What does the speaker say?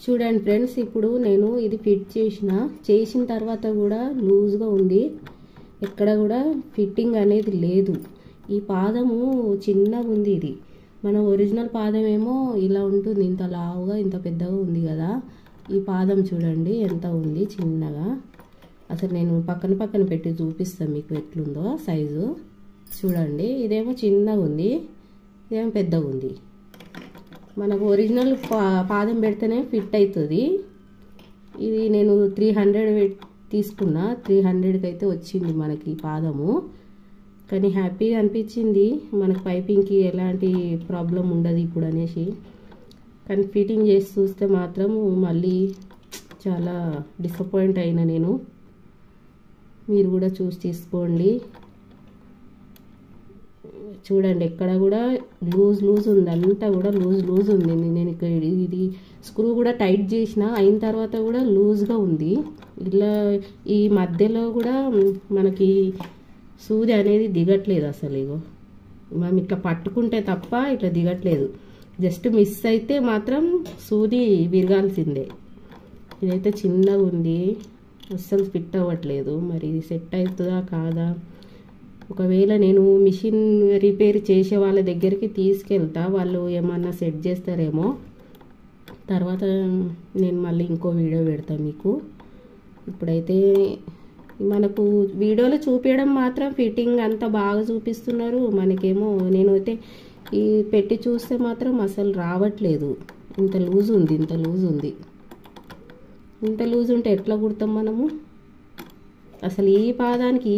చూడండి ఫ్రెండ్స్, ఇప్పుడు నేను ఇది ఫిట్ చేసిన తర్వాత కూడా లూజ్గా ఉంది. ఎక్కడ కూడా ఫిట్టింగ్ అనేది లేదు. ఈ పాదము చిన్నగా ఉంది. ఇది మన ఒరిజినల్ పాదం ఏమో ఇలా ఉంటుంది, ఇంత లావుగా ఇంత పెద్దగా ఉంది కదా. ఈ పాదం చూడండి ఎంత ఉంది చిన్నగా. అసలు నేను పక్కన పెట్టి చూపిస్తాను మీకు ఎట్లుందో సైజు. చూడండి, ఇదేమో చిన్నగా ఉంది, ఇదేమో పెద్దగా ఉంది. మనకు ఒరిజినల్ పాదం పెడితేనే ఫిట్ అవుతుంది. ఇది నేను 300 తీసుకున్నా, 300కి అయితే వచ్చింది మనకి పాదము. కానీ హ్యాపీగా అనిపించింది, మనకు పైపింగ్కి ఎలాంటి ప్రాబ్లం ఉండదు ఇప్పుడు అనేసి. కానీ ఫిట్టింగ్ చేసి చూస్తే మాత్రం మళ్ళీ చాలా డిసప్పాయింట్ అయినా నేను. మీరు కూడా చూసి తీసుకోండి. చూడండి, ఎక్కడ కూడా లూజ్ ఉంది, అంతా కూడా లూజ్ ఉంది. నేను ఇది స్క్రూ కూడా టైట్ అయిన తర్వాత కూడా లూజ్గా ఉంది. ఇలా ఈ మధ్యలో కూడా మనకి సూది అనేది దిగట్లేదు అసలు. ఇగో మనం ఇట్లా పట్టుకుంటే తప్ప ఇట్లా దిగట్లేదు. జస్ట్ మిస్ అయితే మాత్రం సూది విరగాల్సిందే. ఇదైతే చిన్నగా ఉంది, అస్సలు ఫిట్ అవ్వట్లేదు. మరి ఇది సెట్ అవుతుందా కాదా? ఒకవేళ నేను మిషన్ రిపేర్ చేసే వాళ్ళ దగ్గరికి తీసుకెళ్తా, వాళ్ళు ఏమన్నా సెట్ చేస్తారేమో. తర్వాత నేను మళ్ళీ ఇంకో వీడియో పెడతా మీకు. ఇప్పుడైతే మనకు వీడియోలో చూపించడం మాత్రం ఫిట్టింగ్ అంతా బాగా చూపిస్తున్నారు. మనకేమో నేనైతే ఈ పెట్టి చూస్తే మాత్రం అసలు రావట్లేదు. ఇంత లూజ్ ఉంది. ఇంత లూజ్ ఉంటే ఎట్లా కుడతాం మనము? అసలు ఈ పాదానికి